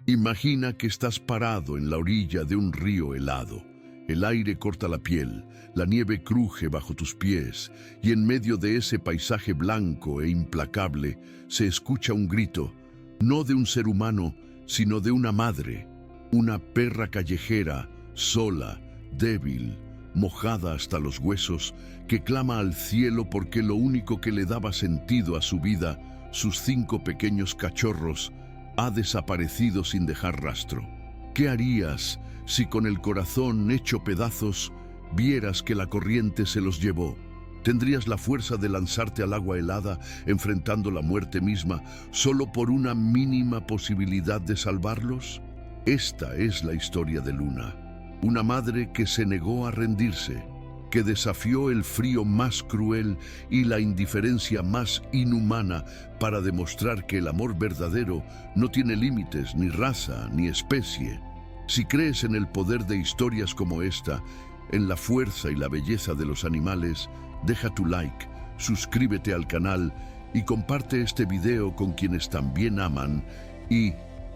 Imagina que estás parado en la orilla de un río helado. El aire corta la piel, la nieve cruje bajo tus pies, y en medio de ese paisaje blanco e implacable se escucha un grito, no de un ser humano, sino de una madre, una perra callejera, sola, débil, mojada hasta los huesos, que clama al cielo porque lo único que le daba sentido a su vida, sus 5 pequeños cachorros, ha desaparecido sin dejar rastro. ¿Qué harías si con el corazón hecho pedazos vieras que la corriente se los llevó? ¿Tendrías la fuerza de lanzarte al agua helada, enfrentando la muerte misma, solo por una mínima posibilidad de salvarlos? Esta es la historia de Luna, una madre que se negó a rendirse, que desafió el frío más cruel y la indiferencia más inhumana para demostrar que el amor verdadero no tiene límites, ni raza, ni especie. Si crees en el poder de historias como esta, en la fuerza y la belleza de los animales, deja tu like, suscríbete al canal y comparte este video con quienes también aman y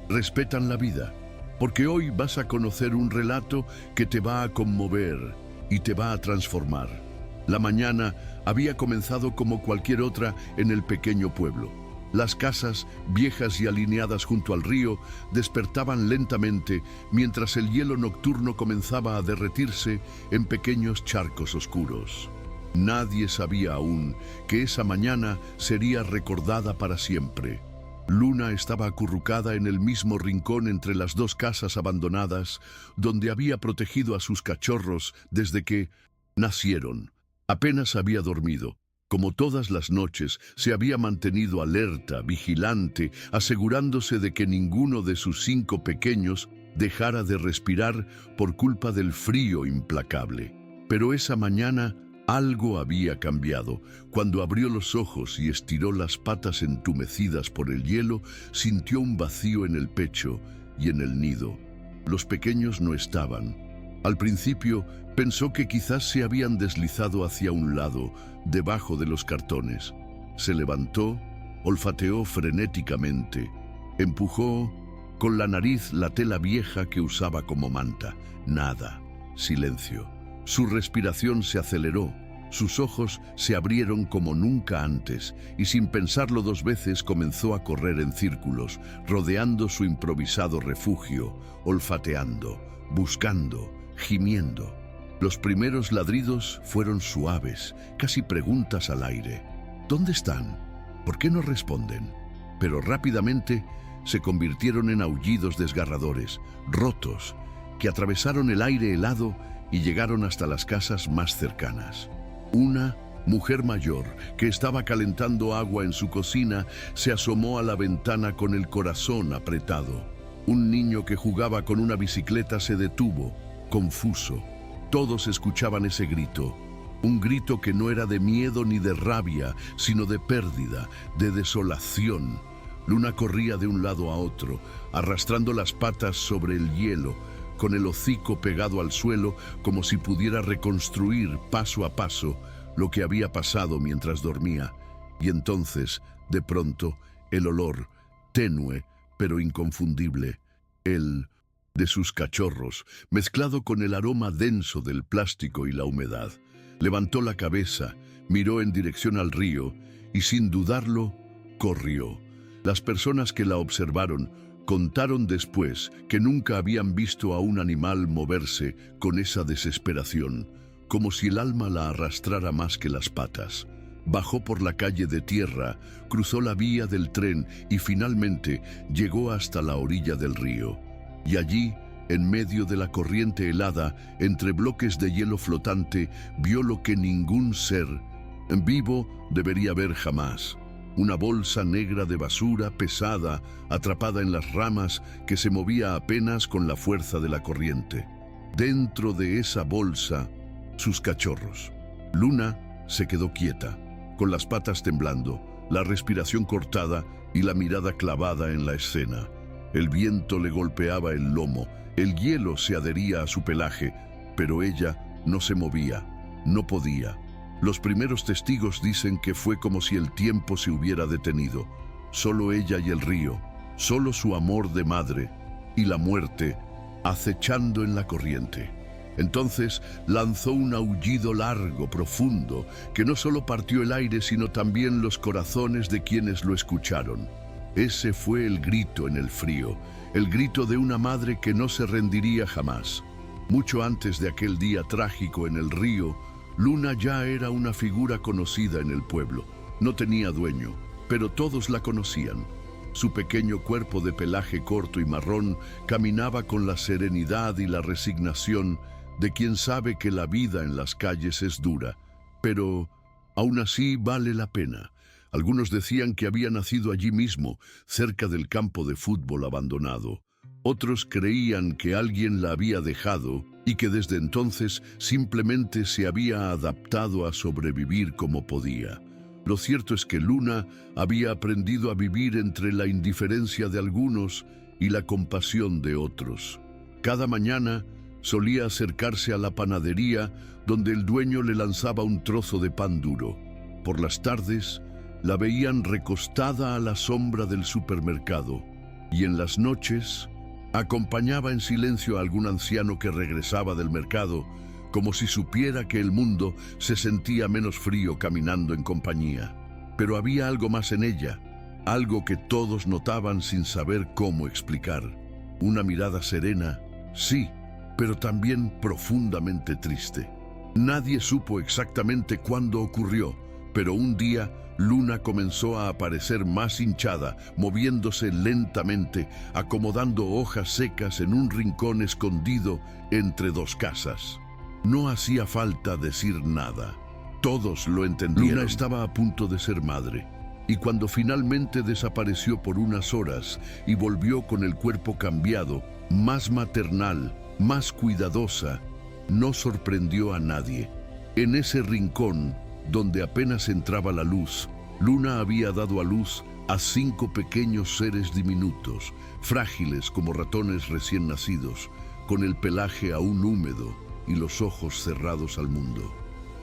respetan la vida, porque hoy vas a conocer un relato que te va a conmover y te va a transformar. La mañana había comenzado como cualquier otra en el pequeño pueblo. Las casas, viejas y alineadas junto al río, despertaban lentamente mientras el hielo nocturno comenzaba a derretirse en pequeños charcos oscuros. Nadie sabía aún que esa mañana sería recordada para siempre. Luna estaba acurrucada en el mismo rincón entre las 2 casas abandonadas, donde había protegido a sus cachorros desde que nacieron. Apenas había dormido. Como todas las noches, se había mantenido alerta, vigilante, asegurándose de que ninguno de sus 5 pequeños dejara de respirar por culpa del frío implacable. Pero esa mañana algo había cambiado. Cuando abrió los ojos y estiró las patas entumecidas por el hielo, sintió un vacío en el pecho y en el nido. Los pequeños no estaban. Al principio pensó que quizás se habían deslizado hacia un lado, debajo de los cartones. Se levantó, olfateó frenéticamente, empujó con la nariz la tela vieja que usaba como manta. Nada. Silencio. Su respiración se aceleró, sus ojos se abrieron como nunca antes y sin pensarlo 2 veces comenzó a correr en círculos, rodeando su improvisado refugio, olfateando, buscando, gimiendo. Los primeros ladridos fueron suaves, casi preguntas al aire. ¿Dónde están? ¿Por qué no responden? Pero rápidamente se convirtieron en aullidos desgarradores, rotos, que atravesaron el aire helado y llegaron hasta las casas más cercanas. Una mujer mayor, que estaba calentando agua en su cocina, se asomó a la ventana con el corazón apretado. Un niño que jugaba con una bicicleta se detuvo, confuso. Todos escuchaban ese grito, un grito que no era de miedo ni de rabia, sino de pérdida, de desolación. Luna corría de un lado a otro, arrastrando las patas sobre el hielo, con el hocico pegado al suelo como si pudiera reconstruir paso a paso lo que había pasado mientras dormía. Y entonces, de pronto, el olor, tenue pero inconfundible, el de sus cachorros, mezclado con el aroma denso del plástico y la humedad. Levantó la cabeza, miró en dirección al río y sin dudarlo, corrió. Las personas que la observaron contaron después que nunca habían visto a un animal moverse con esa desesperación, como si el alma la arrastrara más que las patas. Bajó por la calle de tierra, cruzó la vía del tren y finalmente llegó hasta la orilla del río. Y allí, en medio de la corriente helada, entre bloques de hielo flotante, vio lo que ningún ser vivo debería ver jamás. Una bolsa negra de basura pesada, atrapada en las ramas, que se movía apenas con la fuerza de la corriente. Dentro de esa bolsa, sus cachorros. Luna se quedó quieta, con las patas temblando, la respiración cortada y la mirada clavada en la escena. El viento le golpeaba el lomo, el hielo se adhería a su pelaje, pero ella no se movía, no podía. Los primeros testigos dicen que fue como si el tiempo se hubiera detenido. Solo ella y el río, solo su amor de madre, y la muerte acechando en la corriente. Entonces lanzó un aullido largo, profundo, que no solo partió el aire, sino también los corazones de quienes lo escucharon. Ese fue el grito en el frío, el grito de una madre que no se rendiría jamás. Mucho antes de aquel día trágico en el río, Luna ya era una figura conocida en el pueblo. No tenía dueño, pero todos la conocían. Su pequeño cuerpo de pelaje corto y marrón caminaba con la serenidad y la resignación de quien sabe que la vida en las calles es dura, pero aún así vale la pena. Algunos decían que había nacido allí mismo, cerca del campo de fútbol abandonado. Otros creían que alguien la había dejado y que desde entonces simplemente se había adaptado a sobrevivir como podía. Lo cierto es que Luna había aprendido a vivir entre la indiferencia de algunos y la compasión de otros. Cada mañana solía acercarse a la panadería donde el dueño le lanzaba un trozo de pan duro. Por las tardes la veían recostada a la sombra del supermercado y en las noches acompañaba en silencio a algún anciano que regresaba del mercado, como si supiera que el mundo se sentía menos frío caminando en compañía. Pero había algo más en ella, algo que todos notaban sin saber cómo explicar. Una mirada serena, sí, pero también profundamente triste. Nadie supo exactamente cuándo ocurrió, pero un día Luna comenzó a aparecer más hinchada, moviéndose lentamente, acomodando hojas secas en un rincón escondido entre dos casas. No hacía falta decir nada. Todos lo entendieron. Luna estaba a punto de ser madre, y cuando finalmente desapareció por unas horas y volvió con el cuerpo cambiado, más maternal, más cuidadosa, no sorprendió a nadie. En ese rincón, donde apenas entraba la luz, Luna había dado a luz a 5 pequeños seres diminutos, frágiles como ratones recién nacidos, con el pelaje aún húmedo y los ojos cerrados al mundo.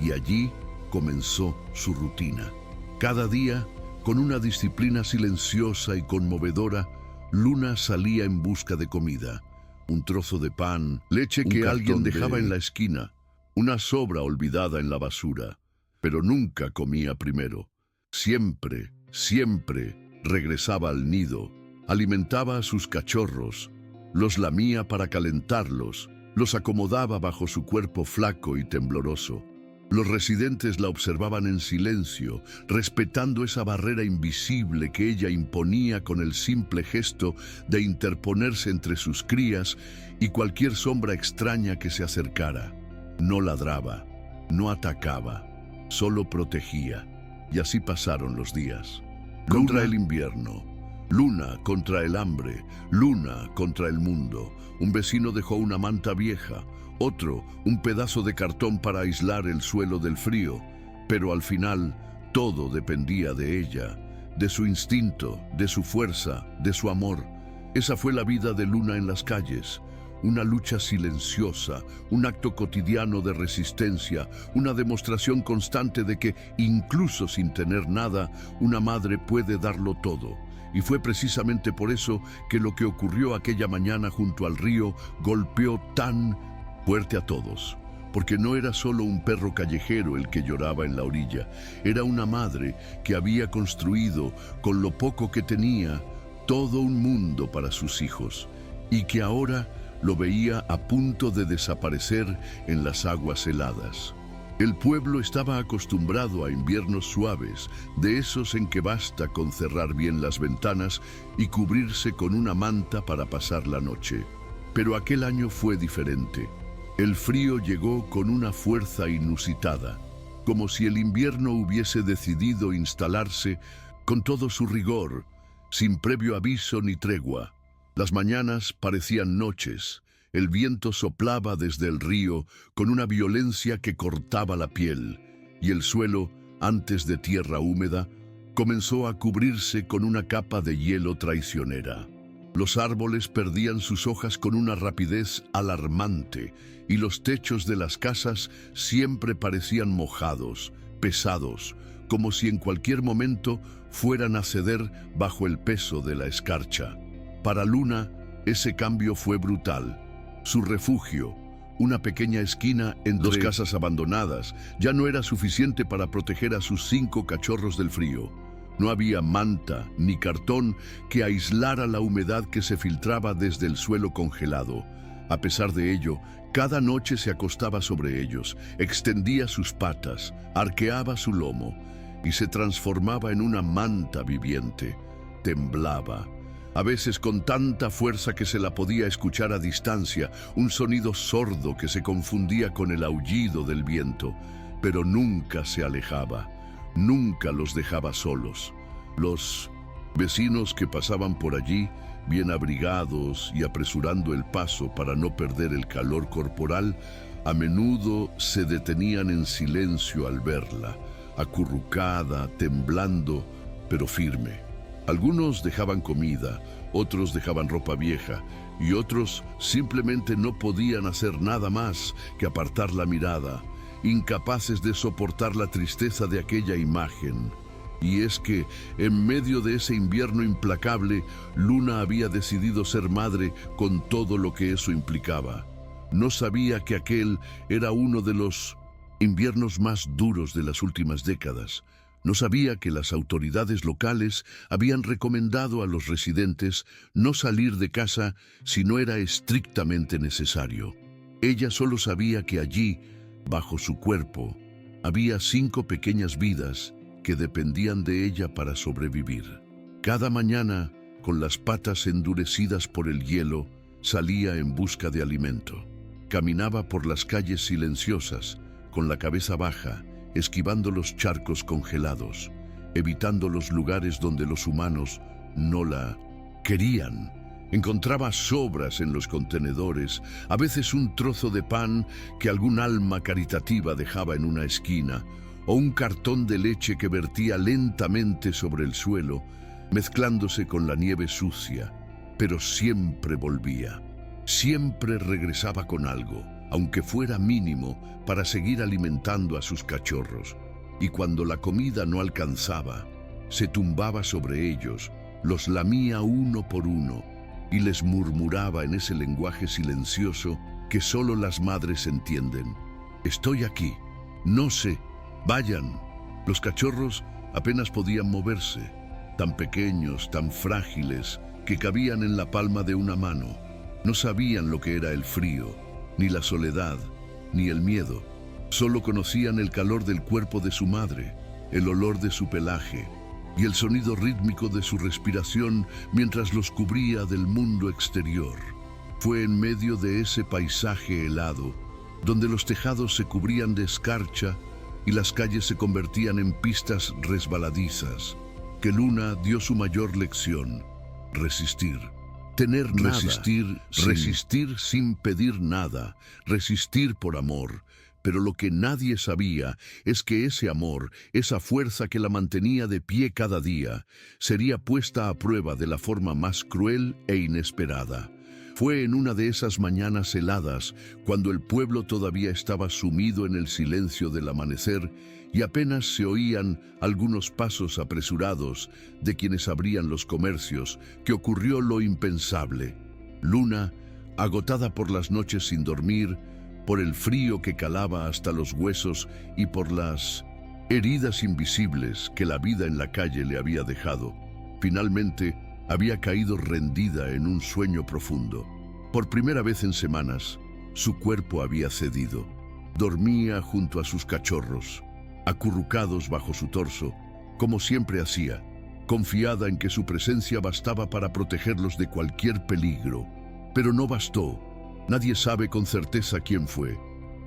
Y allí comenzó su rutina. Cada día, con una disciplina silenciosa y conmovedora, Luna salía en busca de comida. Un trozo de pan, leche que alguien dejaba en la esquina, una sobra olvidada en la basura. Pero nunca comía primero. Siempre, siempre regresaba al nido, alimentaba a sus cachorros, los lamía para calentarlos, los acomodaba bajo su cuerpo flaco y tembloroso. Los residentes la observaban en silencio, respetando esa barrera invisible que ella imponía con el simple gesto de interponerse entre sus crías y cualquier sombra extraña que se acercara. No ladraba, no atacaba, solo protegía. Y así pasaron los días. Contra el invierno, Luna contra el hambre, Luna contra el mundo. Un vecino dejó una manta vieja, otro un pedazo de cartón para aislar el suelo del frío, pero al final todo dependía de ella, de su instinto, de su fuerza, de su amor. Esa fue la vida de Luna en las calles. Una lucha silenciosa, un acto cotidiano de resistencia, una demostración constante de que, incluso sin tener nada, una madre puede darlo todo. Y fue precisamente por eso que lo que ocurrió aquella mañana junto al río golpeó tan fuerte a todos. Porque no era solo un perro callejero el que lloraba en la orilla, era una madre que había construido, con lo poco que tenía, todo un mundo para sus hijos, y que ahora lo veía a punto de desaparecer en las aguas heladas. El pueblo estaba acostumbrado a inviernos suaves, de esos en que basta con cerrar bien las ventanas y cubrirse con una manta para pasar la noche. Pero aquel año fue diferente. El frío llegó con una fuerza inusitada, como si el invierno hubiese decidido instalarse con todo su rigor, sin previo aviso ni tregua. Las mañanas parecían noches, el viento soplaba desde el río con una violencia que cortaba la piel, y el suelo, antes de tierra húmeda, comenzó a cubrirse con una capa de hielo traicionera. Los árboles perdían sus hojas con una rapidez alarmante, y los techos de las casas siempre parecían mojados, pesados, como si en cualquier momento fueran a ceder bajo el peso de la escarcha. Para Luna, Ese cambio fue brutal. Su refugio, una pequeña esquina entre dos casas abandonadas, ya no era suficiente para proteger a sus 5 cachorros del frío. No había manta ni cartón que aislara la humedad que se filtraba desde el suelo congelado. A pesar de ello, cada noche se acostaba sobre ellos, extendía sus patas, arqueaba su lomo y se transformaba en una manta viviente. Temblaba, a veces con tanta fuerza que se la podía escuchar a distancia, un sonido sordo que se confundía con el aullido del viento, pero nunca se alejaba, nunca los dejaba solos. Los vecinos que pasaban por allí, bien abrigados y apresurando el paso para no perder el calor corporal, a menudo se detenían en silencio al verla, acurrucada, temblando, pero firme. Algunos dejaban comida, otros dejaban ropa vieja y otros simplemente no podían hacer nada más que apartar la mirada, incapaces de soportar la tristeza de aquella imagen. Y es que, en medio de ese invierno implacable, Luna había decidido ser madre con todo lo que eso implicaba. No sabía que aquel era uno de los inviernos más duros de las últimas décadas. No sabía que las autoridades locales habían recomendado a los residentes no salir de casa si no era estrictamente necesario. Ella solo sabía que allí, bajo su cuerpo, había 5 pequeñas vidas que dependían de ella para sobrevivir. Cada mañana, con las patas endurecidas por el hielo, salía en busca de alimento. Caminaba por las calles silenciosas, con la cabeza baja, esquivando los charcos congelados, evitando los lugares donde los humanos no la querían. Encontraba sobras en los contenedores, a veces un trozo de pan que algún alma caritativa dejaba en una esquina, o un cartón de leche que vertía lentamente sobre el suelo, mezclándose con la nieve sucia, pero siempre volvía. Siempre regresaba con algo, aunque fuera mínimo, para seguir alimentando a sus cachorros. Y cuando la comida no alcanzaba, se tumbaba sobre ellos, los lamía uno por uno y les murmuraba en ese lenguaje silencioso que solo las madres entienden: estoy aquí, no sé, vayan. Los cachorros apenas podían moverse, tan pequeños, tan frágiles, que cabían en la palma de una mano. No sabían lo que era el frío, ni la soledad, ni el miedo. Solo conocían el calor del cuerpo de su madre, el olor de su pelaje y el sonido rítmico de su respiración mientras los cubría del mundo exterior. Fue en medio de ese paisaje helado, donde los tejados se cubrían de escarcha y las calles se convertían en pistas resbaladizas, que Luna dio su mayor lección: resistir. Tener nada, resistir sin pedir nada, resistir por amor. Pero lo que nadie sabía es que ese amor, esa fuerza que la mantenía de pie cada día, sería puesta a prueba de la forma más cruel e inesperada. Fue en una de esas mañanas heladas, cuando el pueblo todavía estaba sumido en el silencio del amanecer y apenas se oían algunos pasos apresurados de quienes abrían los comercios, que ocurrió lo impensable. Luna, agotada por las noches sin dormir, por el frío que calaba hasta los huesos y por las heridas invisibles que la vida en la calle le había dejado, finalmente había caído rendida en un sueño profundo. Por primera vez en semanas, su cuerpo había cedido. Dormía junto a sus cachorros, acurrucados bajo su torso, como siempre hacía, confiada en que su presencia bastaba para protegerlos de cualquier peligro. Pero no bastó. Nadie sabe con certeza quién fue.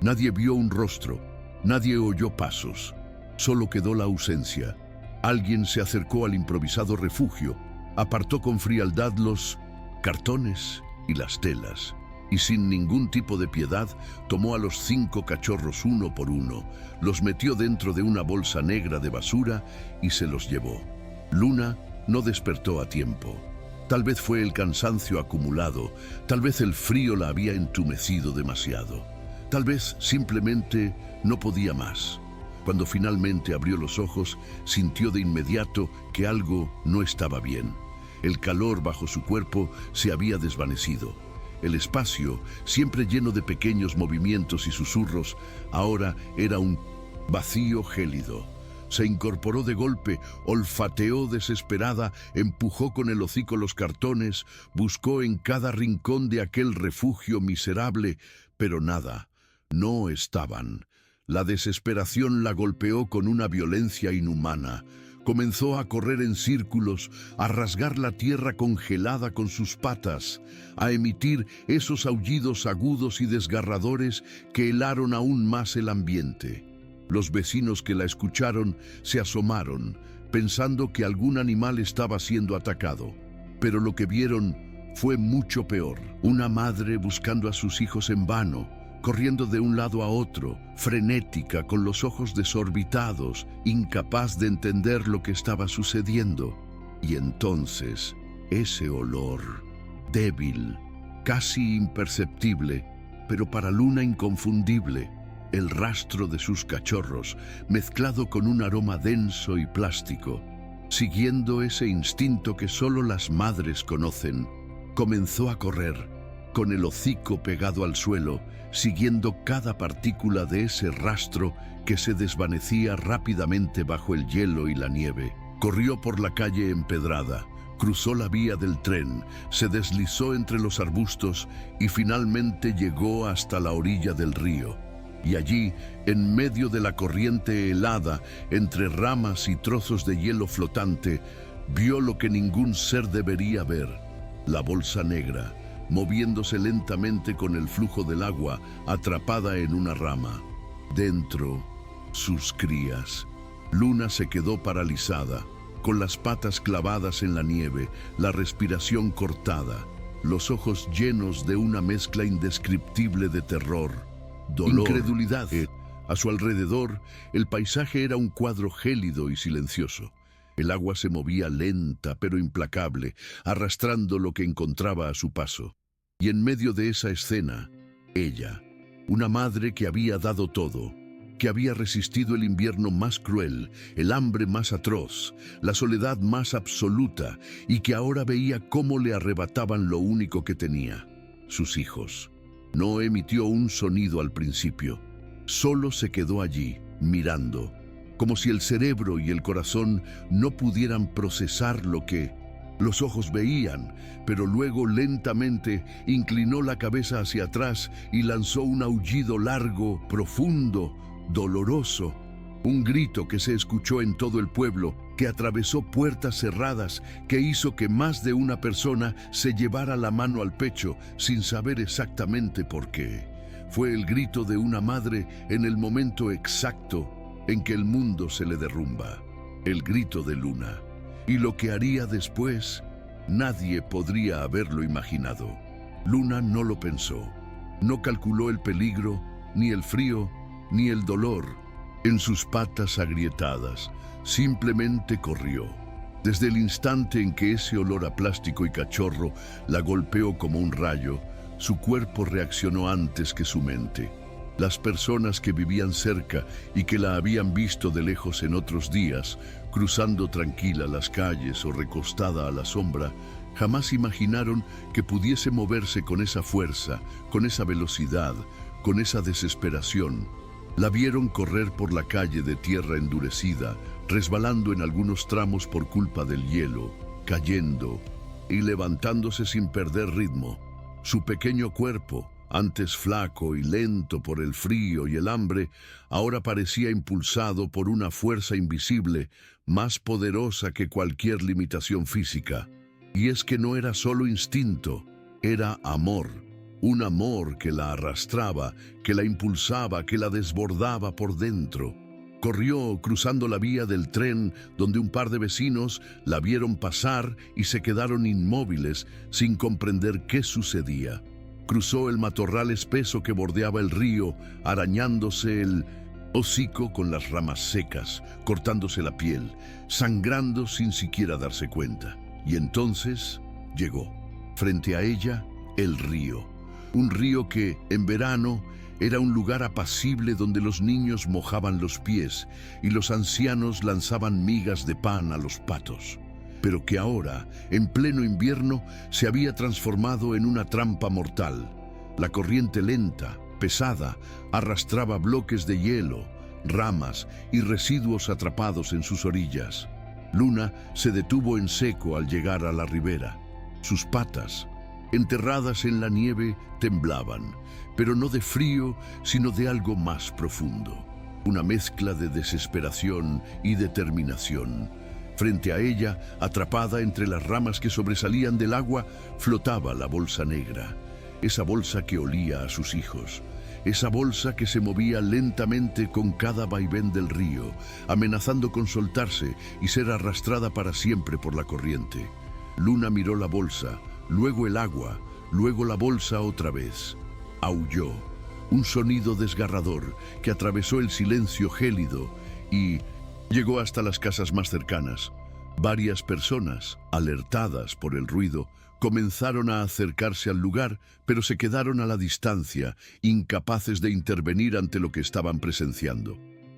Nadie vio un rostro. Nadie oyó pasos. Solo quedó la ausencia. Alguien se acercó al improvisado refugio, apartó con frialdad los cartones y las telas, y sin ningún tipo de piedad tomó a los 5 cachorros uno por uno, los metió dentro de una bolsa negra de basura y se los llevó. Luna no despertó a tiempo. Tal vez fue el cansancio acumulado, tal vez el frío la había entumecido demasiado, tal vez simplemente no podía más. Cuando finalmente abrió los ojos, sintió de inmediato que algo no estaba bien. El calor bajo su cuerpo se había desvanecido. El espacio, siempre lleno de pequeños movimientos y susurros, ahora era un vacío gélido. Se incorporó de golpe, olfateó desesperada, empujó con el hocico los cartones, buscó en cada rincón de aquel refugio miserable, pero nada, no estaban. La desesperación la golpeó con una violencia inhumana. Comenzó a correr en círculos, a rasgar la tierra congelada con sus patas, a emitir esos aullidos agudos y desgarradores que helaron aún más el ambiente. Los vecinos que la escucharon se asomaron, pensando que algún animal estaba siendo atacado. Pero lo que vieron fue mucho peor. Una madre buscando a sus hijos en vano, corriendo de un lado a otro, frenética, con los ojos desorbitados, incapaz de entender lo que estaba sucediendo. Y entonces, ese olor, débil, casi imperceptible, pero para Luna inconfundible, el rastro de sus cachorros, mezclado con un aroma denso y plástico. Siguiendo ese instinto que solo las madres conocen, comenzó a correr, con el hocico pegado al suelo, siguiendo cada partícula de ese rastro que se desvanecía rápidamente bajo el hielo y la nieve. Corrió por la calle empedrada, cruzó la vía del tren, se deslizó entre los arbustos y finalmente llegó hasta la orilla del río. Y allí, en medio de la corriente helada, entre ramas y trozos de hielo flotante, vio lo que ningún ser debería ver: la bolsa negra, moviéndose lentamente con el flujo del agua, atrapada en una rama. Dentro, sus crías. Luna se quedó paralizada, con las patas clavadas en la nieve, la respiración cortada, los ojos llenos de una mezcla indescriptible de terror, dolor, incredulidad. A su alrededor, el paisaje era un cuadro gélido y silencioso. El agua se movía lenta pero implacable, arrastrando lo que encontraba a su paso. Y en medio de esa escena, ella, una madre que había dado todo, que había resistido el invierno más cruel, el hambre más atroz, la soledad más absoluta, y que ahora veía cómo le arrebataban lo único que tenía: sus hijos. No emitió un sonido al principio, solo se quedó allí, mirando, como si el cerebro y el corazón no pudieran procesar lo que los ojos veían, pero luego lentamente inclinó la cabeza hacia atrás y lanzó un aullido largo, profundo, doloroso, un grito que se escuchó en todo el pueblo, que atravesó puertas cerradas, que hizo que más de una persona se llevara la mano al pecho sin saber exactamente por qué. Fue el grito de una madre en el momento exacto en que el mundo se le derrumba, el grito de Luna. Y lo que haría después, nadie podría haberlo imaginado. Luna no lo pensó, no calculó el peligro, ni el frío, ni el dolor. En sus patas agrietadas, simplemente corrió. Desde el instante en que ese olor a plástico y cachorro la golpeó como un rayo, su cuerpo reaccionó antes que su mente. Las personas que vivían cerca y que la habían visto de lejos en otros días, cruzando tranquila las calles o recostada a la sombra, jamás imaginaron que pudiese moverse con esa fuerza, con esa velocidad, con esa desesperación. La vieron correr por la calle de tierra endurecida, resbalando en algunos tramos por culpa del hielo, cayendo y levantándose sin perder ritmo. Su pequeño cuerpo, antes flaco y lento por el frío y el hambre, ahora parecía impulsado por una fuerza invisible, más poderosa que cualquier limitación física. Y es que no era solo instinto, era amor. Un amor que la arrastraba, que la impulsaba, que la desbordaba por dentro. Corrió cruzando la vía del tren, donde un par de vecinos la vieron pasar y se quedaron inmóviles sin comprender qué sucedía. Cruzó el matorral espeso que bordeaba el río, arañándose el hocico con las ramas secas, cortándose la piel, sangrando sin siquiera darse cuenta. Y entonces llegó, frente a ella, el río. Un río que, en verano, era un lugar apacible donde los niños mojaban los pies y los ancianos lanzaban migas de pan a los patos. pero que ahora, en pleno invierno, se había transformado en una trampa mortal. La corriente lenta, pesada, arrastraba bloques de hielo, ramas y residuos atrapados en sus orillas. Luna se detuvo en seco al llegar a la ribera. Sus patas, enterradas en la nieve, temblaban, pero no de frío, sino de algo más profundo. Una mezcla de desesperación y determinación. Frente a ella, atrapada entre las ramas que sobresalían del agua, flotaba la bolsa negra. Esa bolsa que olía a sus hijos. Esa bolsa que se movía lentamente con cada vaivén del río, amenazando con soltarse y ser arrastrada para siempre por la corriente. Luna miró la bolsa, luego el agua, luego la bolsa otra vez. Aulló, un sonido desgarrador que atravesó el silencio gélido y llegó hasta las casas más cercanas. Varias personas, alertadas por el ruido, comenzaron a acercarse al lugar, pero se quedaron a la distancia, incapaces de intervenir ante lo que estaban presenciando.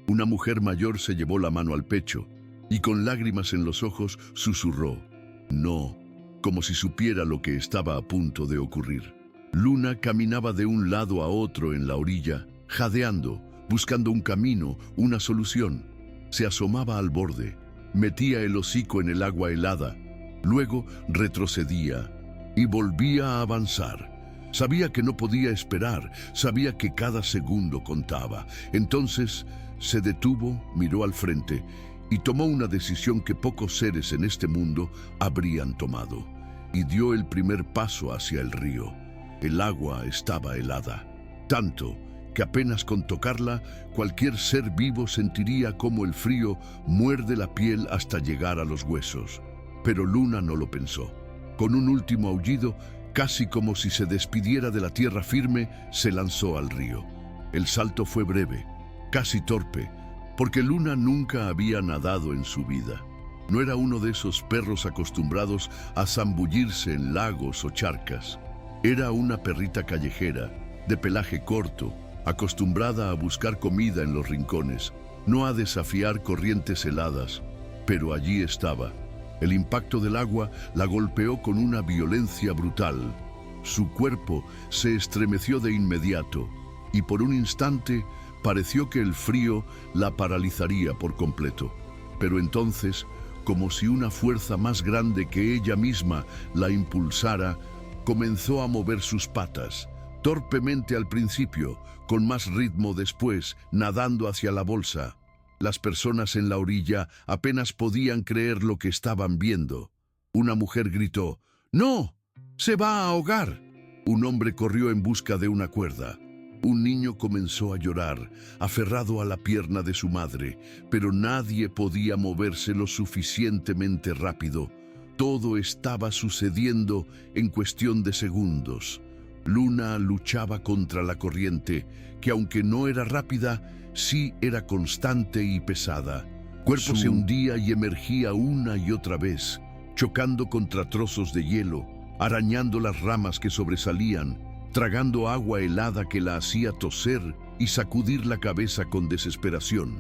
Una mujer mayor se llevó la mano al pecho y con lágrimas en los ojos susurró, «No», como si supiera lo que estaba a punto de ocurrir. Luna caminaba de un lado a otro en la orilla, jadeando, buscando un camino, una solución. Se asomaba al borde, metía el hocico en el agua helada, luego retrocedía y volvía a avanzar. Sabía que no podía esperar, sabía que cada segundo contaba. Entonces se detuvo, miró al frente y tomó una decisión que pocos seres en este mundo habrían tomado. Y dio el primer paso hacia el río. El agua estaba helada, tanto que apenas con tocarla, cualquier ser vivo sentiría cómo el frío muerde la piel hasta llegar a los huesos. Pero Luna no lo pensó. Con un último aullido, casi como si se despidiera de la tierra firme, se lanzó al río. El salto fue breve, casi torpe, porque Luna nunca había nadado en su vida. No era uno de esos perros acostumbrados a zambullirse en lagos o charcas. Era una perrita callejera, de pelaje corto, acostumbrada a buscar comida en los rincones, no a desafiar corrientes heladas, pero allí estaba. El impacto del agua la golpeó con una violencia brutal. Su cuerpo se estremeció de inmediato y por un instante pareció que el frío la paralizaría por completo. Pero entonces, como si una fuerza más grande que ella misma la impulsara, comenzó a mover sus patas, torpemente al principio, con más ritmo después, nadando hacia la bolsa. Las personas en la orilla apenas podían creer lo que estaban viendo. Una mujer gritó, «¡No! ¡Se va a ahogar!». Un hombre corrió en busca de una cuerda. Un niño comenzó a llorar, aferrado a la pierna de su madre, pero nadie podía moverse lo suficientemente rápido. Todo estaba sucediendo en cuestión de segundos. Luna luchaba contra la corriente, que aunque no era rápida, sí era constante y pesada. Cuerpo se hundía y emergía una y otra vez, chocando contra trozos de hielo, arañando las ramas que sobresalían, tragando agua helada que la hacía toser y sacudir la cabeza con desesperación.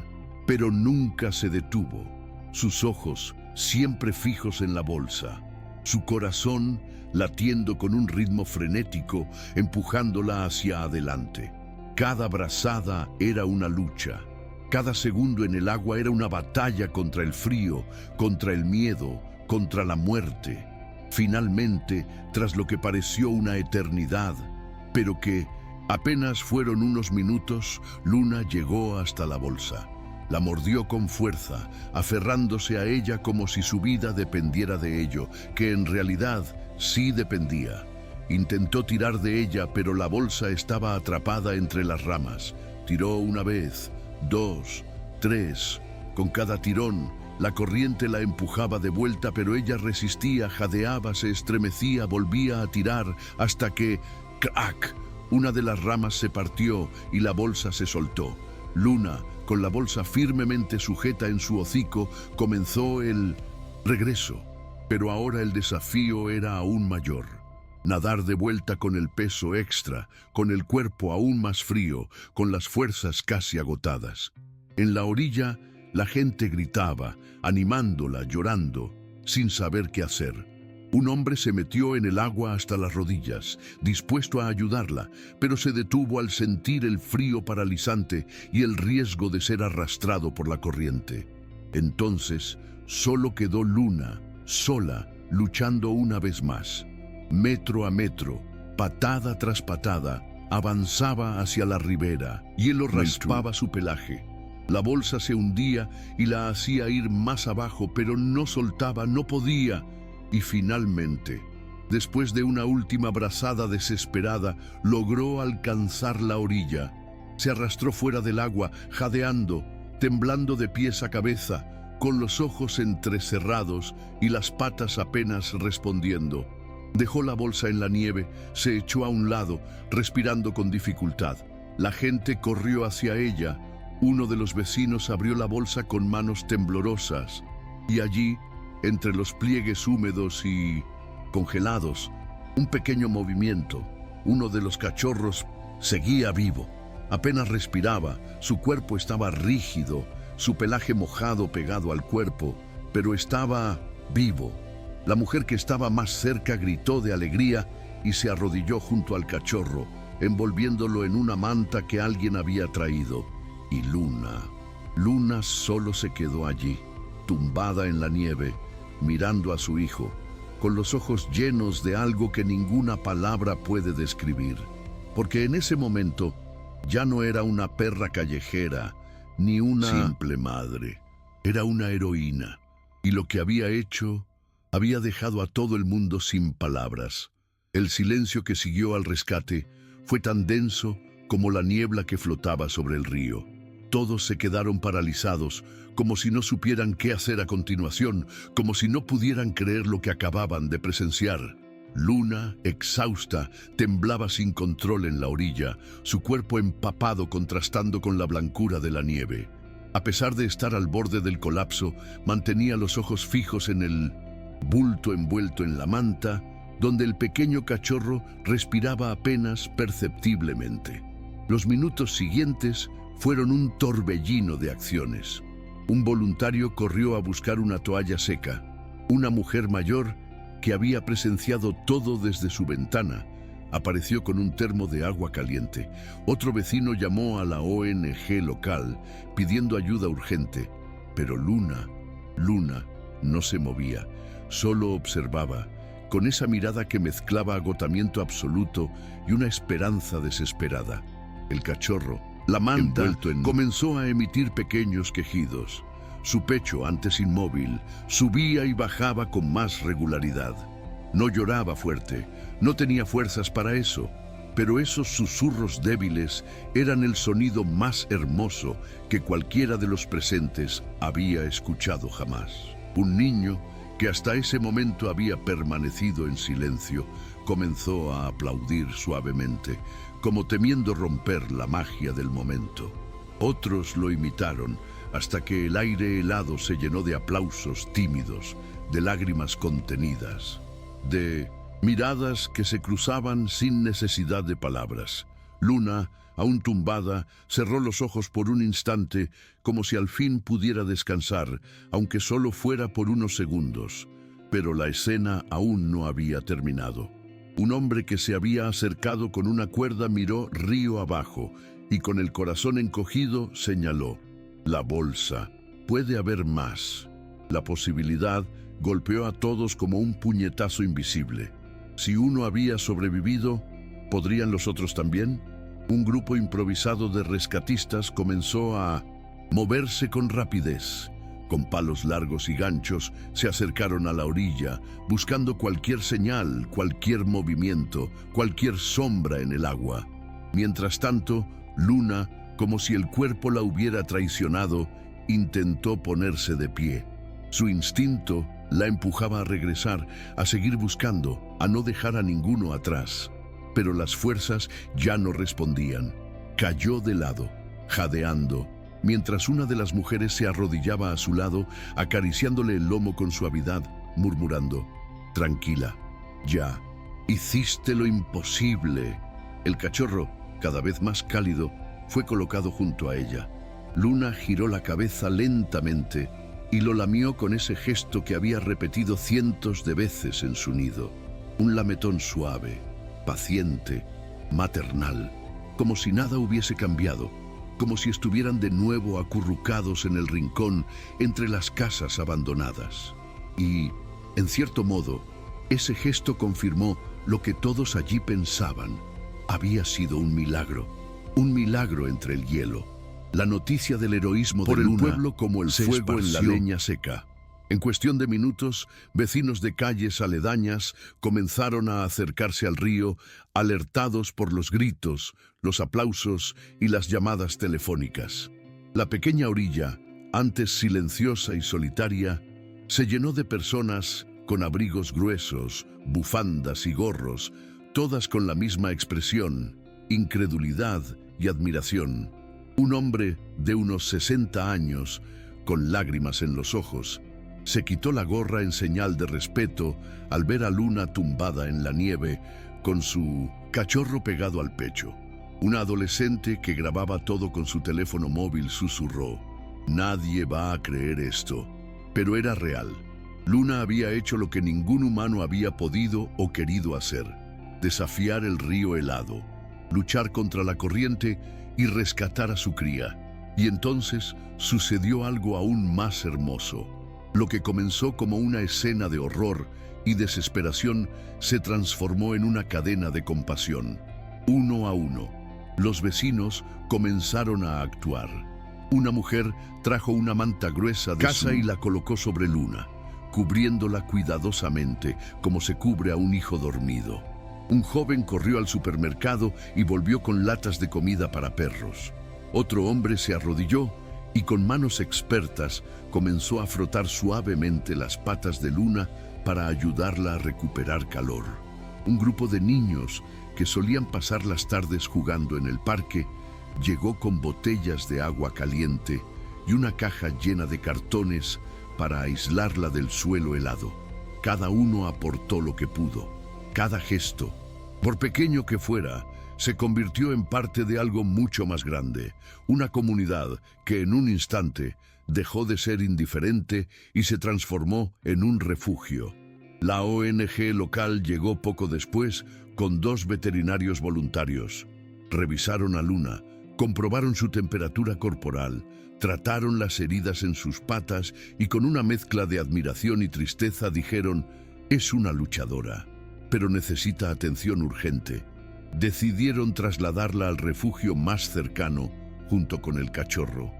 Pero nunca se detuvo, sus ojos siempre fijos en la bolsa, su corazón latiendo con un ritmo frenético, empujándola hacia adelante. Cada brazada era una lucha. Cada segundo en el agua era una batalla contra el frío, contra el miedo, contra la muerte. Finalmente, tras lo que pareció una eternidad, pero que apenas fueron unos minutos, Luna llegó hasta la bolsa. La mordió con fuerza, aferrándose a ella como si su vida dependiera de ello, que en realidad sí dependía. Intentó tirar de ella, pero la bolsa estaba atrapada entre las ramas. Tiró una vez, dos, tres. Con cada tirón, la corriente la empujaba de vuelta, pero ella resistía, jadeaba, se estremecía, volvía a tirar, hasta que, ¡crack!, una de las ramas se partió y la bolsa se soltó. Luna, con la bolsa firmemente sujeta en su hocico, comenzó el regreso. Pero ahora el desafío era aún mayor. Nadar de vuelta con el peso extra, con el cuerpo aún más frío, con las fuerzas casi agotadas. En la orilla, la gente gritaba, animándola, llorando. sin saber qué hacer. Un hombre se metió en el agua hasta las rodillas, dispuesto a ayudarla, pero se detuvo al sentir el frío paralizante y el riesgo de ser arrastrado por la corriente. Entonces, solo quedó Luna, sola, luchando una vez más. Metro a metro, patada tras patada, avanzaba hacia la ribera. Hielo raspaba su pelaje. La bolsa se hundía y la hacía ir más abajo, pero no soltaba, no podía. Y finalmente, después de una última brazada desesperada, logró alcanzar la orilla. Se arrastró fuera del agua, jadeando, temblando de pies a cabeza, con los ojos entrecerrados y las patas apenas respondiendo. Dejó la bolsa en la nieve, se echó a un lado, respirando con dificultad. La gente corrió hacia ella. Uno de los vecinos abrió la bolsa con manos temblorosas, y allí, entre los pliegues húmedos y congelados, un pequeño movimiento. Uno de los cachorros seguía vivo. Apenas respiraba, su cuerpo estaba rígido, su pelaje mojado pegado al cuerpo, pero estaba vivo. La mujer que estaba más cerca gritó de alegría y se arrodilló junto al cachorro, envolviéndolo en una manta que alguien había traído. Y Luna solo se quedó allí, tumbada en la nieve, mirando a su hijo, con los ojos llenos de algo que ninguna palabra puede describir. Porque en ese momento ya no era una perra callejera, ni una simple madre. Era una heroína, y lo que había hecho había dejado a todo el mundo sin palabras. El silencio que siguió al rescate fue tan denso como la niebla que flotaba sobre el río. Todos se quedaron paralizados, como si no supieran qué hacer a continuación, como si no pudieran creer lo que acababan de presenciar. Luna, exhausta, temblaba sin control en la orilla, su cuerpo empapado contrastando con la blancura de la nieve. A pesar de estar al borde del colapso, mantenía los ojos fijos en el bulto envuelto en la manta, donde el pequeño cachorro respiraba apenas perceptiblemente. Los minutos siguientes fueron un torbellino de acciones. Un voluntario corrió a buscar una toalla seca. Una mujer mayor, que había presenciado todo desde su ventana, apareció con un termo de agua caliente. Otro vecino llamó a la ONG local pidiendo ayuda urgente, pero Luna no se movía, solo observaba, con esa mirada que mezclaba agotamiento absoluto y una esperanza desesperada. El cachorro, la manta, comenzó a emitir pequeños quejidos. Su pecho, antes inmóvil, subía y bajaba con más regularidad. No lloraba fuerte, no tenía fuerzas para eso, pero esos susurros débiles eran el sonido más hermoso que cualquiera de los presentes había escuchado jamás. Un niño, que hasta ese momento había permanecido en silencio, comenzó a aplaudir suavemente, como temiendo romper la magia del momento. Otros lo imitaron, hasta que el aire helado se llenó de aplausos tímidos, de lágrimas contenidas, de miradas que se cruzaban sin necesidad de palabras. Luna, aún tumbada, cerró los ojos por un instante, como si al fin pudiera descansar, aunque solo fuera por unos segundos. Pero la escena aún no había terminado. Un hombre que se había acercado con una cuerda miró río abajo y con el corazón encogido señaló: la bolsa. Puede haber más. La posibilidad golpeó a todos como un puñetazo invisible. Si uno había sobrevivido, ¿podrían los otros también? Un grupo improvisado de rescatistas comenzó a moverse con rapidez. Con palos largos y ganchos se acercaron a la orilla, buscando cualquier señal, cualquier movimiento, cualquier sombra en el agua. Mientras tanto, Luna, como si el cuerpo la hubiera traicionado, intentó ponerse de pie. Su instinto la empujaba a regresar, a seguir buscando, a no dejar a ninguno atrás. Pero las fuerzas ya no respondían. Cayó de lado, jadeando, mientras una de las mujeres se arrodillaba a su lado, acariciándole el lomo con suavidad, murmurando: tranquila, ya, hiciste lo imposible. El cachorro, cada vez más cálido, fue colocado junto a ella. Luna giró la cabeza lentamente y lo lamió con ese gesto que había repetido cientos de veces en su nido. Un lametón suave, paciente, maternal, como si nada hubiese cambiado, como si estuvieran de nuevo acurrucados en el rincón entre las casas abandonadas. Y, en cierto modo, ese gesto confirmó lo que todos allí pensaban. Había sido un milagro entre el hielo. La noticia del heroísmo de Luna, por el pueblo como el fuego en la leña seca. En cuestión de minutos, vecinos de calles aledañas comenzaron a acercarse al río, alertados por los gritos, los aplausos y las llamadas telefónicas. La pequeña orilla, antes silenciosa y solitaria, se llenó de personas con abrigos gruesos, bufandas y gorros, todas con la misma expresión, incredulidad y admiración. Un hombre de unos 60 años, con lágrimas en los ojos, se quitó la gorra en señal de respeto al ver a Luna tumbada en la nieve con su cachorro pegado al pecho. Una adolescente que grababa todo con su teléfono móvil susurró: «Nadie va a creer esto». Pero era real. Luna había hecho lo que ningún humano había podido o querido hacer: desafiar el río helado, luchar contra la corriente y rescatar a su cría. Y entonces sucedió algo aún más hermoso. Lo que comenzó como una escena de horror y desesperación se transformó en una cadena de compasión. Uno a uno, los vecinos comenzaron a actuar. Una mujer trajo una manta gruesa de casa y la colocó sobre Luna, cubriéndola cuidadosamente como se cubre a un hijo dormido. Un joven corrió al supermercado y volvió con latas de comida para perros. Otro hombre se arrodilló y con manos expertas comenzó a frotar suavemente las patas de Luna para ayudarla a recuperar calor. Un grupo de niños que solían pasar las tardes jugando en el parque llegó con botellas de agua caliente y una caja llena de cartones para aislarla del suelo helado. Cada uno aportó lo que pudo. Cada gesto, por pequeño que fuera, se convirtió en parte de algo mucho más grande, una comunidad que en un instante dejó de ser indiferente y se transformó en un refugio. La ONG local llegó poco después con 2 veterinarios voluntarios. Revisaron a Luna, comprobaron su temperatura corporal, trataron las heridas en sus patas y con una mezcla de admiración y tristeza dijeron: «Es una luchadora, pero necesita atención urgente». Decidieron trasladarla al refugio más cercano junto con el cachorro.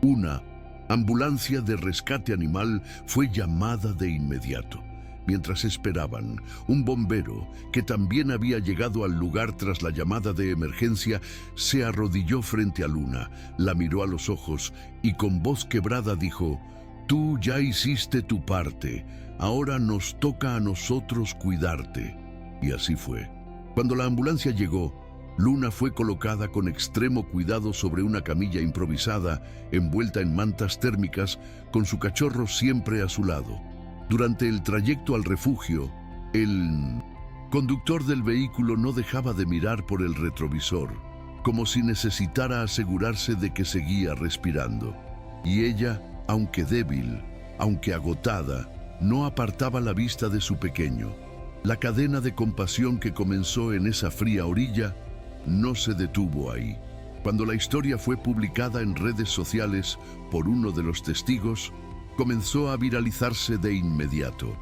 Una ambulancia de rescate animal fue llamada de inmediato. Mientras esperaban, un bombero, que también había llegado al lugar tras la llamada de emergencia, se arrodilló frente a Luna, la miró a los ojos y con voz quebrada dijo: «Tú ya hiciste tu parte, ahora nos toca a nosotros cuidarte». Y así fue. Cuando la ambulancia llegó, Luna fue colocada con extremo cuidado sobre una camilla improvisada, envuelta en mantas térmicas, con su cachorro siempre a su lado. Durante el trayecto al refugio, el conductor del vehículo no dejaba de mirar por el retrovisor, como si necesitara asegurarse de que seguía respirando. Y ella, aunque débil, aunque agotada, no apartaba la vista de su pequeño. La cadena de compasión que comenzó en esa fría orilla no se detuvo ahí. Cuando la historia fue publicada en redes sociales por uno de los testigos, comenzó a viralizarse de inmediato.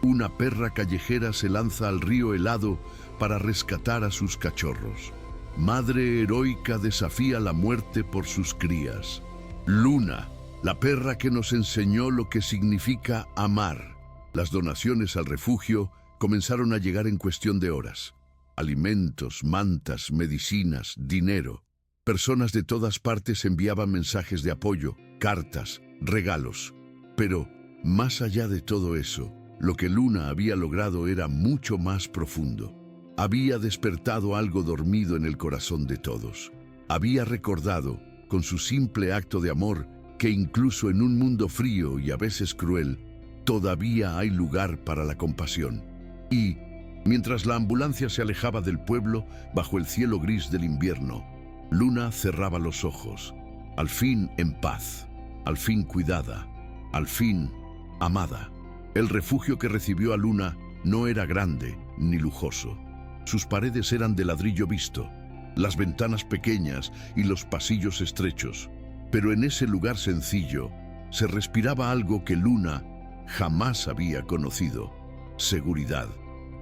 Una perra callejera se lanza al río helado para rescatar a sus cachorros. Madre heroica desafía la muerte por sus crías. Luna, la perra que nos enseñó lo que significa amar. Las donaciones al refugio comenzaron a llegar en cuestión de horas. Alimentos, mantas, medicinas, dinero. Personas de todas partes enviaban mensajes de apoyo, cartas, regalos. Pero, más allá de todo eso, lo que Luna había logrado era mucho más profundo. Había despertado algo dormido en el corazón de todos. Había recordado, con su simple acto de amor, que incluso en un mundo frío y a veces cruel, todavía hay lugar para la compasión. Y, mientras la ambulancia se alejaba del pueblo bajo el cielo gris del invierno, Luna cerraba los ojos, al fin en paz, al fin cuidada. Al fin, amada. El refugio que recibió a Luna no era grande ni lujoso. Sus paredes eran de ladrillo visto, las ventanas pequeñas y los pasillos estrechos. Pero en ese lugar sencillo se respiraba algo que Luna jamás había conocido: seguridad.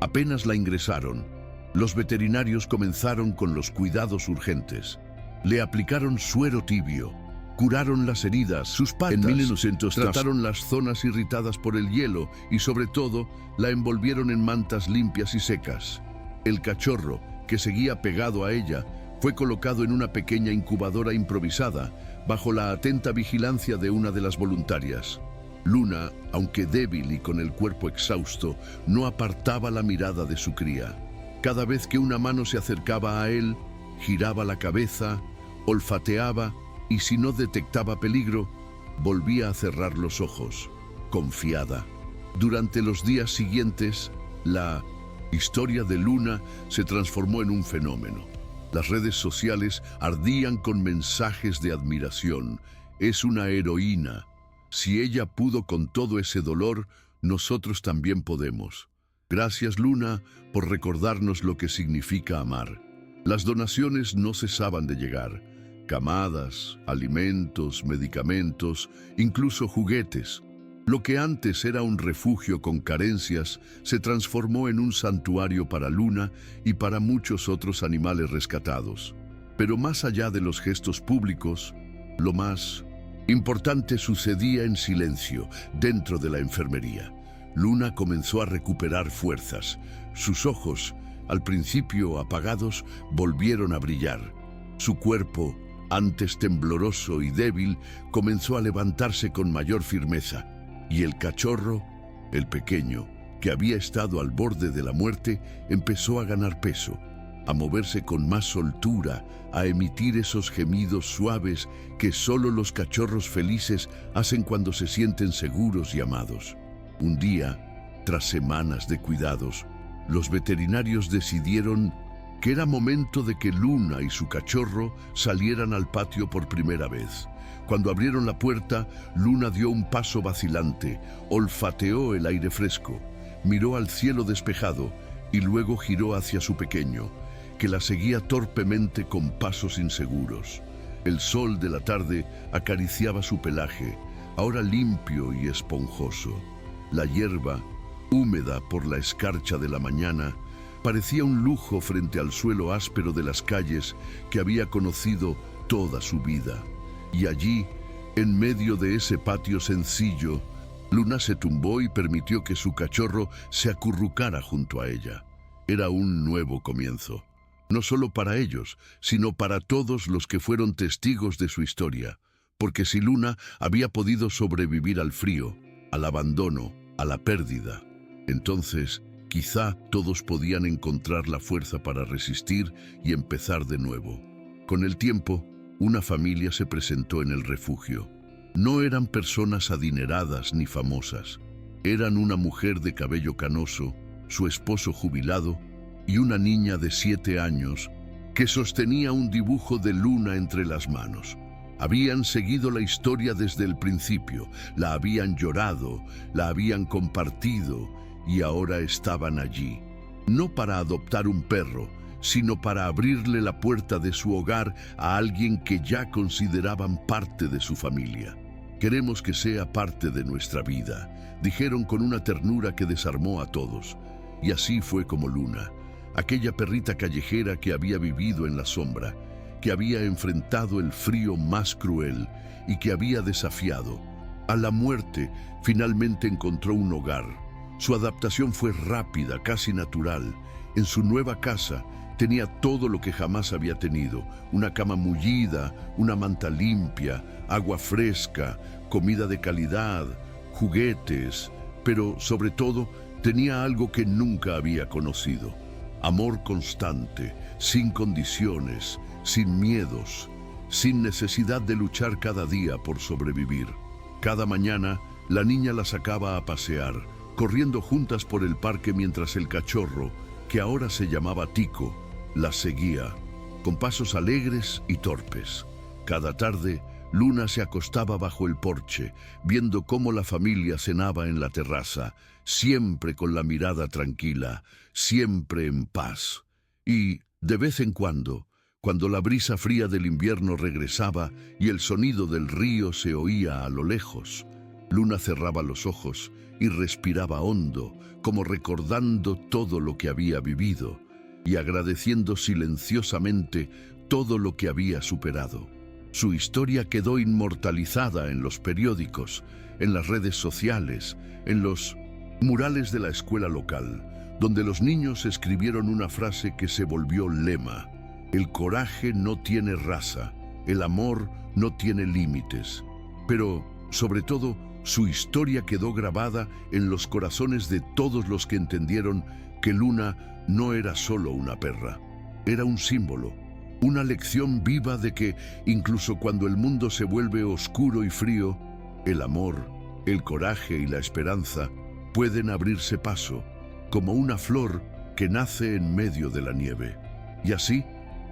Apenas la ingresaron, los veterinarios comenzaron con los cuidados urgentes. Le aplicaron suero tibio, curaron las heridas, sus patas, en 1900 trataron las zonas irritadas por el hielo y sobre todo la envolvieron en mantas limpias y secas. El cachorro, que seguía pegado a ella, fue colocado en una pequeña incubadora improvisada bajo la atenta vigilancia de una de las voluntarias. Luna, aunque débil y con el cuerpo exhausto, no apartaba la mirada de su cría. Cada vez que una mano se acercaba a él, giraba la cabeza, olfateaba y si no detectaba peligro, volvía a cerrar los ojos, confiada. Durante los días siguientes, la historia de Luna se transformó en un fenómeno. Las redes sociales ardían con mensajes de admiración. Es una heroína. Si ella pudo con todo ese dolor, nosotros también podemos. Gracias, Luna, por recordarnos lo que significa amar. Las donaciones no cesaban de llegar. Camadas, alimentos, medicamentos, incluso juguetes. Lo que antes era un refugio con carencias se transformó en un santuario para Luna y para muchos otros animales rescatados. Pero más allá de los gestos públicos, lo más importante sucedía en silencio, dentro de la enfermería. Luna comenzó a recuperar fuerzas. Sus ojos, al principio apagados, volvieron a brillar. Su cuerpo, antes tembloroso y débil, comenzó a levantarse con mayor firmeza. Y el cachorro, el pequeño, que había estado al borde de la muerte, empezó a ganar peso, a moverse con más soltura, a emitir esos gemidos suaves que solo los cachorros felices hacen cuando se sienten seguros y amados. Un día, tras semanas de cuidados, los veterinarios decidieron que era momento de que Luna y su cachorro salieran al patio por primera vez. Cuando abrieron la puerta, Luna dio un paso vacilante, olfateó el aire fresco, miró al cielo despejado y luego giró hacia su pequeño, que la seguía torpemente con pasos inseguros. El sol de la tarde acariciaba su pelaje, ahora limpio y esponjoso. La hierba, húmeda por la escarcha de la mañana, parecía un lujo frente al suelo áspero de las calles que había conocido toda su vida. Y allí, en medio de ese patio sencillo, Luna se tumbó y permitió que su cachorro se acurrucara junto a ella. Era un nuevo comienzo, no solo para ellos, sino para todos los que fueron testigos de su historia, porque si Luna había podido sobrevivir al frío, al abandono, a la pérdida, entonces quizá todos podían encontrar la fuerza para resistir y empezar de nuevo. Con el tiempo, una familia se presentó en el refugio. No eran personas adineradas ni famosas. Eran una mujer de cabello canoso, su esposo jubilado y una niña de 7 años que sostenía un dibujo de Luna entre las manos. Habían seguido la historia desde el principio, la habían llorado, la habían compartido y ahora estaban allí, no para adoptar un perro, sino para abrirle la puerta de su hogar a alguien que ya consideraban parte de su familia. Queremos que sea parte de nuestra vida, dijeron con una ternura que desarmó a todos. Y así fue como Luna, aquella perrita callejera que había vivido en la sombra, que había enfrentado el frío más cruel y que había desafiado a la muerte, finalmente encontró un hogar. Su adaptación fue rápida, casi natural. En su nueva casa tenía todo lo que jamás había tenido: una cama mullida, una manta limpia, agua fresca, comida de calidad, juguetes, pero sobre todo tenía algo que nunca había conocido: amor constante, sin condiciones, sin miedos, sin necesidad de luchar cada día por sobrevivir. Cada mañana, la niña la sacaba a pasear, corriendo juntas por el parque mientras el cachorro, que ahora se llamaba Tico, la seguía, con pasos alegres y torpes. Cada tarde, Luna se acostaba bajo el porche, viendo cómo la familia cenaba en la terraza, siempre con la mirada tranquila, siempre en paz. Y, de vez en cuando la brisa fría del invierno regresaba y el sonido del río se oía a lo lejos, Luna cerraba los ojos y respiraba hondo, como recordando todo lo que había vivido y agradeciendo silenciosamente todo lo que había superado. Su historia quedó inmortalizada en los periódicos, en las redes sociales, en los murales de la escuela local, donde los niños escribieron una frase que se volvió lema: el coraje no tiene raza, el amor no tiene límites. Pero, sobre todo, su historia quedó grabada en los corazones de todos los que entendieron que Luna no era solo una perra, era un símbolo, una lección viva de que, incluso cuando el mundo se vuelve oscuro y frío, el amor, el coraje y la esperanza pueden abrirse paso, como una flor que nace en medio de la nieve. Y así,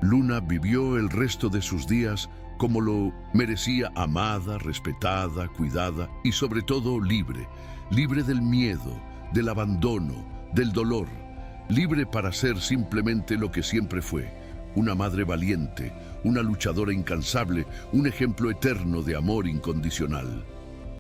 Luna vivió el resto de sus días como lo merecía, amada, respetada, cuidada y sobre todo libre, libre del miedo, del abandono, del dolor, libre para ser simplemente lo que siempre fue: una madre valiente, una luchadora incansable, un ejemplo eterno de amor incondicional.